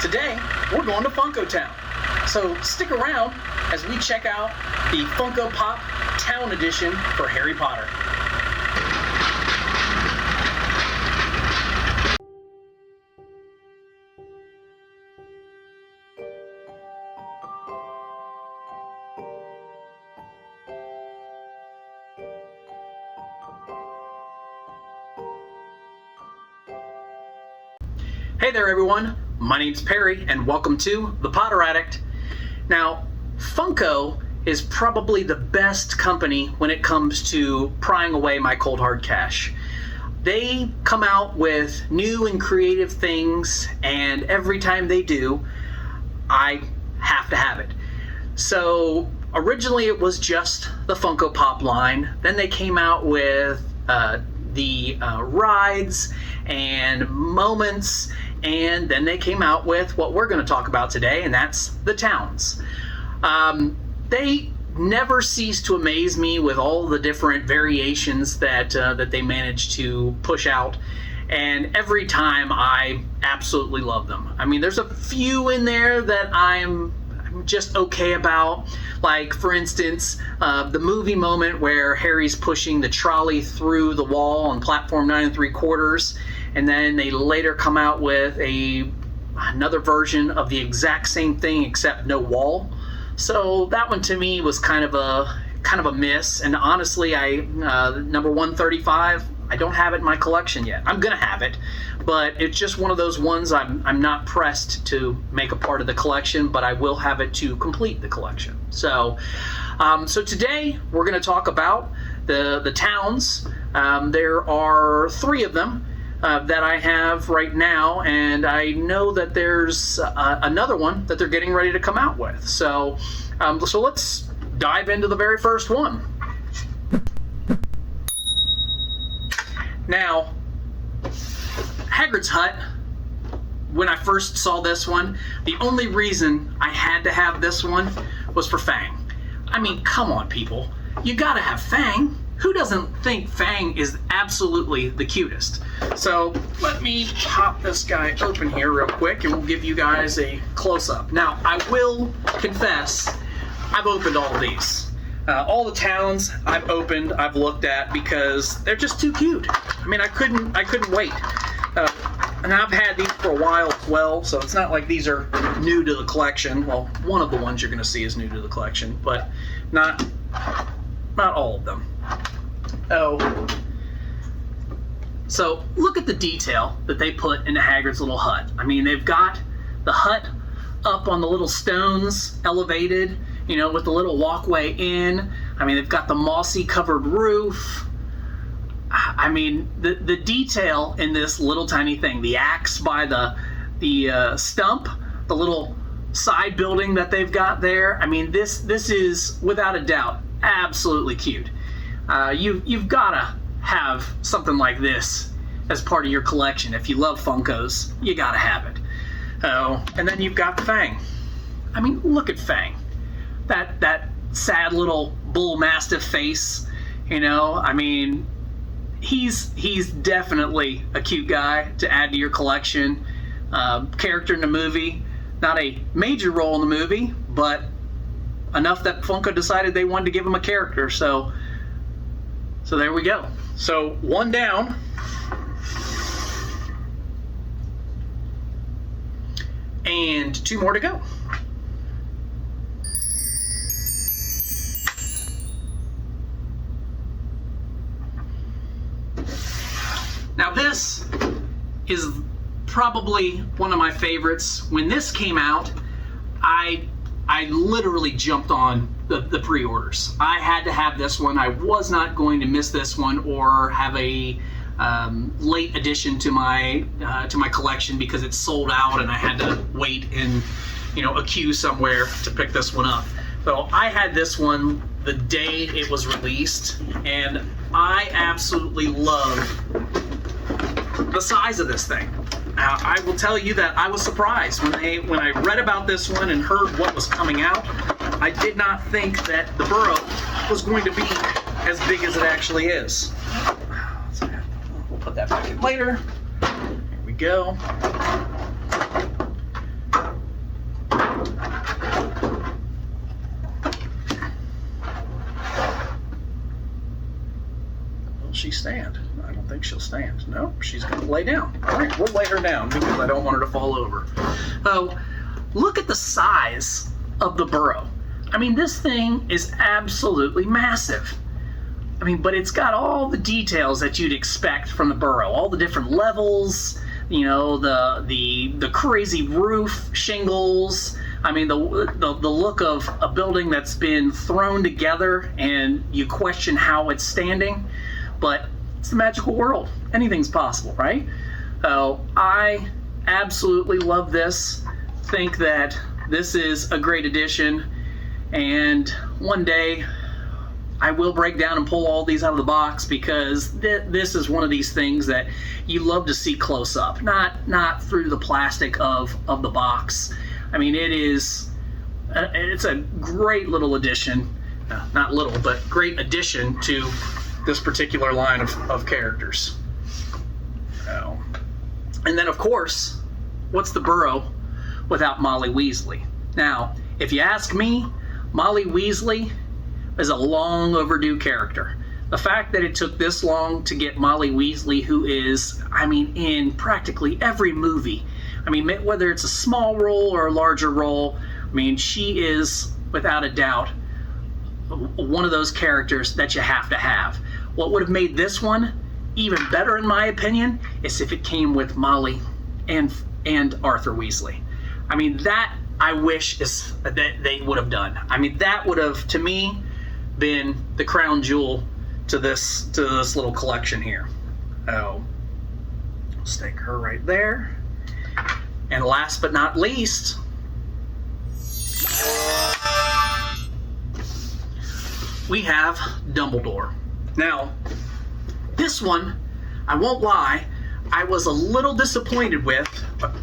Today, we're going to Funko Town. So stick around as we check out the Funko Pop Town Edition for Harry Potter. Hey there everyone, my name's Perry and welcome to The Potter Addict. Now, Funko is probably the best company when it comes to prying away my cold hard cash. They come out with new and creative things, and every time they do, I have to have it. So originally it was just the Funko Pop line, then they came out with the rides and moments, and then they came out with what we're going to talk about today, and that's the towns. They never cease to amaze me with all the different variations that they manage to push out, and every time I absolutely love them. I mean, there's a few in there that I'm just okay about, like for instance the movie moment where Harry's pushing the trolley through the wall on platform 9 3/4, and then they later come out with another version of the exact same thing except no wall. So that one to me was kind of a miss, and honestly number 135, I don't have it in my collection yet. I'm gonna have it, but it's just one of those ones I'm not pressed to make a part of the collection, but I will have it to complete the collection. So today we're going to talk about the towns. There are 3 of them that I have right now, and I know that there's another one that they're getting ready to come out with. So let's dive into the very first one. Now, Hagrid's Hut, when I first saw this one, the only reason I had to have this one was for Fang. I mean, come on, people. You gotta have Fang. Who doesn't think Fang is absolutely the cutest? So let me pop this guy open here real quick and we'll give you guys a close-up. Now, I will confess, I've opened all of these. All the towns I've opened, I've looked at because they're just too cute. I mean, I couldn't wait. And I've had these for a while as well, so it's not like these are new to the collection. Well, one of the ones you're going to see is new to the collection, but not all of them. Oh. So look at the detail that they put into Hagrid's little hut. I mean, they've got the hut up on the little stones, elevated, you know, with the little walkway in. I mean, they've got the mossy covered roof. I mean, the detail in this little tiny thing, the axe by the stump, the little side building that they've got there. I mean, this is without a doubt absolutely cute. You've got to have something like this as part of your collection. If you love Funkos, you got to have it. Oh, and then you've got Fang. I mean, look at Fang. That sad little bull mastiff face, you know. I mean, he's definitely a cute guy to add to your collection. Character in the movie, not a major role in the movie, but enough that Funko decided they wanted to give him a character. So there we go. So one down. And 2 more to go. Now this is probably one of my favorites. When this came out, I literally jumped on the pre-orders. I had to have this one. I was not going to miss this one or have a late addition to my collection because it's sold out and I had to wait in a queue somewhere to pick this one up. So I had this one the day it was released, and I absolutely love the size of this thing. I will tell you that I was surprised when I read about this one and heard what was coming out. I did not think that the Burrow was going to be as big as it actually is. We'll put that back in later. There we go. she stand? I don't think she'll stand. No, she's going to lay down. All right, we'll lay her down because I don't want her to fall over. Oh, look at the size of the Burrow. I mean, this thing is absolutely massive. I mean, but it's got all the details that you'd expect from the Burrow, all the different levels, you know, the crazy roof shingles. I mean, the look of a building that's been thrown together and you question how it's standing, but it's the magical world. Anything's possible, right? So I absolutely love this. Think that this is a great addition, and one day I will break down and pull all these out of the box, because this is one of these things that you love to see close up, not through the plastic of the box. I mean, it's a great little addition, not little, but great addition to this particular line of characters. Oh. And then, of course, what's the Burrow without Molly Weasley? Now, if you ask me, Molly Weasley is a long overdue character. The fact that it took this long to get Molly Weasley, who is, I mean, in practically every movie. I mean, whether it's a small role or a larger role, I mean, she is, without a doubt, one of those characters that you have to have. What would have made this one even better, in my opinion, is if it came with Molly and Arthur Weasley. I mean, that I wish that they would have done. I mean, that would have, to me, been the crown jewel to this little collection here. Oh, stick her right there. And last but not least, we have Dumbledore. Now, this one, I won't lie, I was a little disappointed with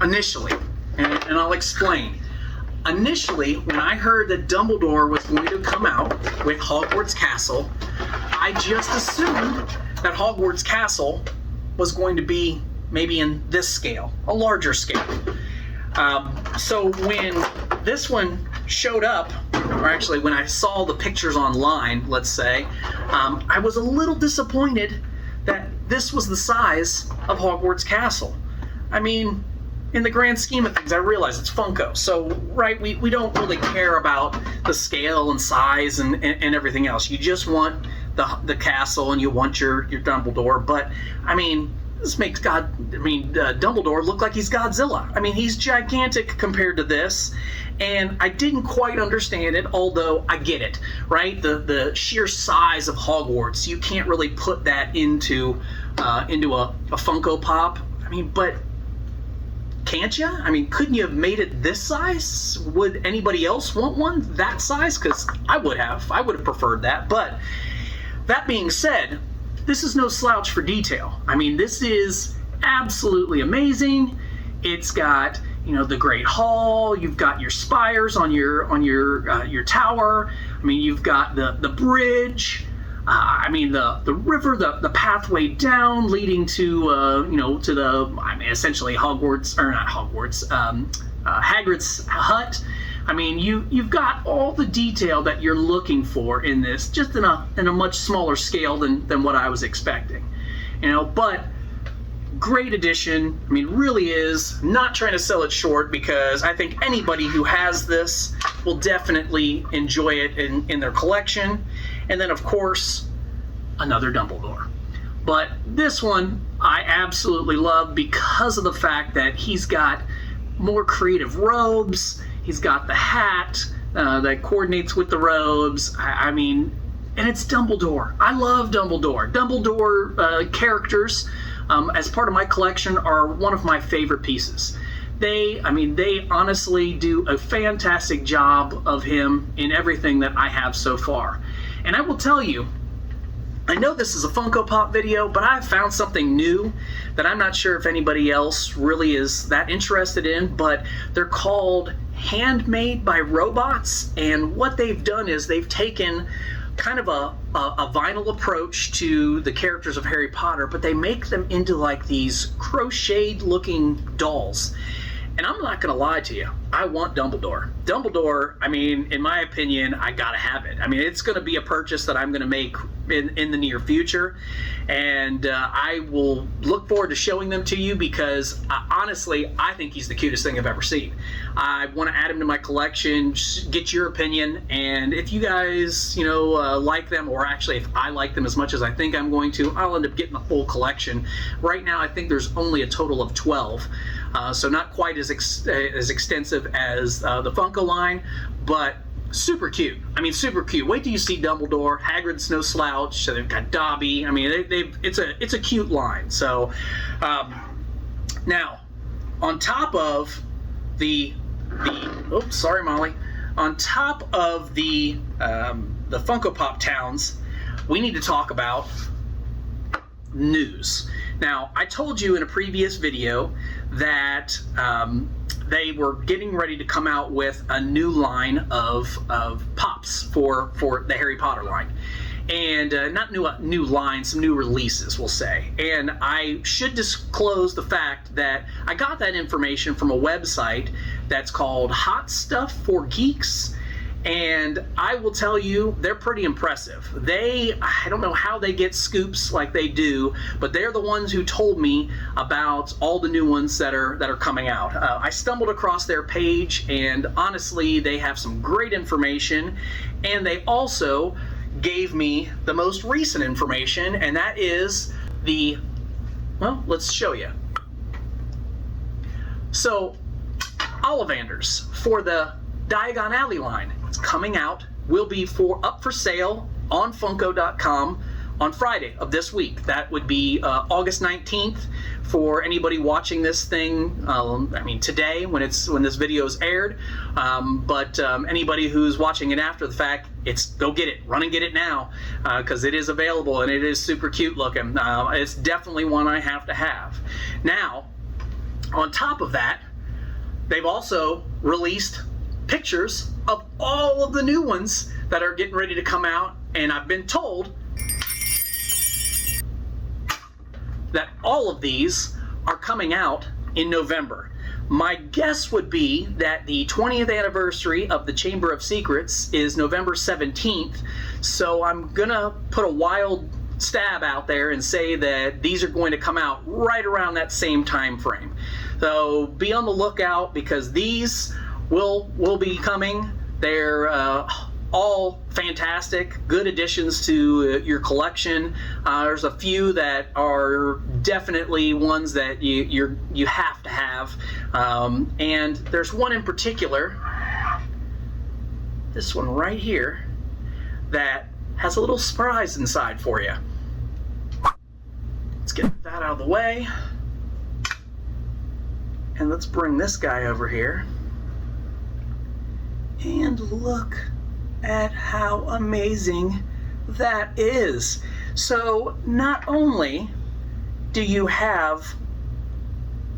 initially, and I'll explain. Initially, when I heard that Dumbledore was going to come out with Hogwarts Castle, I just assumed that Hogwarts Castle was going to be maybe in this scale, a larger scale. So when this one showed up, or actually when I saw the pictures online, let's say, I was a little disappointed that this was the size of Hogwarts Castle. I mean, in the grand scheme of things, I realize it's Funko, so right, we don't really care about the scale and size and everything else. You just want the castle and you want your Dumbledore. But I mean, this makes Dumbledore look like he's Godzilla. I mean, he's gigantic compared to this, and I didn't quite understand it, although I get it, right? The sheer size of Hogwarts, you can't really put that into a Funko Pop. I mean, but can't you? I mean, couldn't you have made it this size? Would anybody else want one that size? Because I would have preferred that. But that being said, this is no slouch for detail. I mean, this is absolutely amazing. It's got, you know, the Great Hall. You've got your spires on your tower. I mean, you've got the bridge. I mean, the river, the pathway down leading to essentially Hogwarts, or not Hogwarts, Hagrid's hut. I mean, you've got all the detail that you're looking for in this, just in a much smaller scale than what I was expecting. You know, but great addition. I mean, really is. Not trying to sell it short, because I think anybody who has this will definitely enjoy it in their collection. And then, of course, another Dumbledore. But this one I absolutely love because of the fact that he's got more creative robes. He's got the hat that coordinates with the robes. I mean, and it's Dumbledore. I love Dumbledore. Dumbledore characters, as part of my collection, are one of my favorite pieces. They honestly do a fantastic job of him in everything that I have so far. And I will tell you, I know this is a Funko Pop video, but I've found something new that I'm not sure if anybody else really is that interested in, but they're called Handmade by Robots. And what they've done is they've taken kind of a vinyl approach to the characters of Harry Potter, but they make them into like these crocheted looking dolls. And I'm not going to lie to you, I want Dumbledore. Dumbledore, I mean, in my opinion, I gotta have it. I mean, it's going to be a purchase that I'm going to make in the near future, and I will look forward to showing them to you because honestly, I think he's the cutest thing I've ever seen. I want to add him to my collection, just get your opinion, and if you guys, like them, or actually if I like them as much as I think I'm going to, I'll end up getting the full collection. Right now, I think there's only a total of 12, so not quite as extensive as the Funko line, but super cute. I mean, super cute. Wait till you see Dumbledore. Hagrid's no slouch. So they've got Dobby. I mean, it's a cute line. So now, on top of the oops, sorry, Molly. On top of the Funko Pop Towns, we need to talk about news. Now, I told you in a previous video that they were getting ready to come out with a new line of pops for the Harry Potter line. And not new lines, some new releases, we'll say. And I should disclose the fact that I got that information from a website that's called Hot Stuff for Geeks. And I will tell you, they're pretty impressive. I don't know how they get scoops like they do, but they're the ones who told me about all the new ones that are coming out. I stumbled across their page, and honestly, they have some great information, and they also gave me the most recent information, and that is let's show you. So, Ollivanders for the Diagon Alley line. It's coming out, will be up for sale on Funko.com on Friday of this week. That would be August 19th for anybody watching this thing. I mean, today when this video is aired. But anybody who's watching it after the fact, go get it. Run and get it now because it is available and it is super cute looking. It's definitely one I have to have. Now, on top of that, they've also released pictures of all of the new ones that are getting ready to come out, and I've been told that all of these are coming out in November. My guess would be that the 20th anniversary of the Chamber of Secrets is November 17th, so I'm gonna put a wild stab out there and say that these are going to come out right around that same time frame. So be on the lookout because these will be coming. They're all fantastic, good additions to your collection. There's a few that are definitely ones that you have to have, and there's one in particular, this one right here, that has a little surprise inside for you. Let's get that out of the way, and let's bring this guy over here. And look at how amazing that is. So not only do you have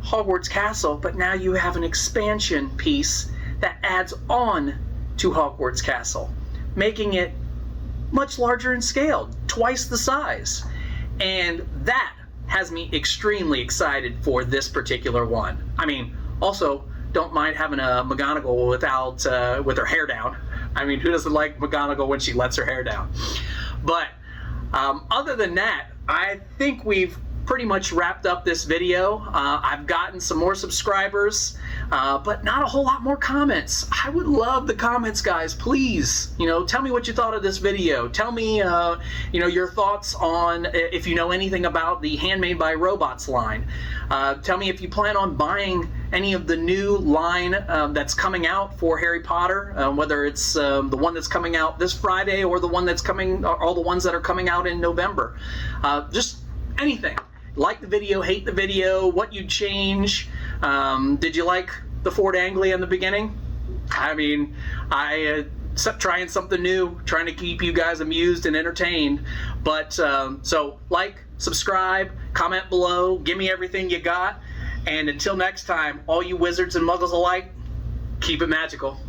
Hogwarts Castle, but now you have an expansion piece that adds on to Hogwarts Castle, making it much larger in scale, twice the size. And that has me extremely excited for this particular one. I mean, also, don't mind having a McGonagall with her hair down. I mean, who doesn't like McGonagall when she lets her hair down? But other than that, I think we've pretty much wrapped up this video. I've gotten some more subscribers, but not a whole lot more comments. I would love the comments, guys. Please, tell me what you thought of this video. Tell me, your thoughts on if you know anything about the Handmade by Robots line. Tell me if you plan on buying any of the new line that's coming out for Harry Potter, whether it's the one that's coming out this Friday or the one that's coming, or all the ones that are coming out in November. Just anything. Like the video, hate the video, what you'd change. Did you like the Ford Anglia in the beginning? I mean, I trying something new, trying to keep you guys amused and entertained. But so like, subscribe, comment below, give me everything you got. And until next time, all you wizards and muggles alike, keep it magical.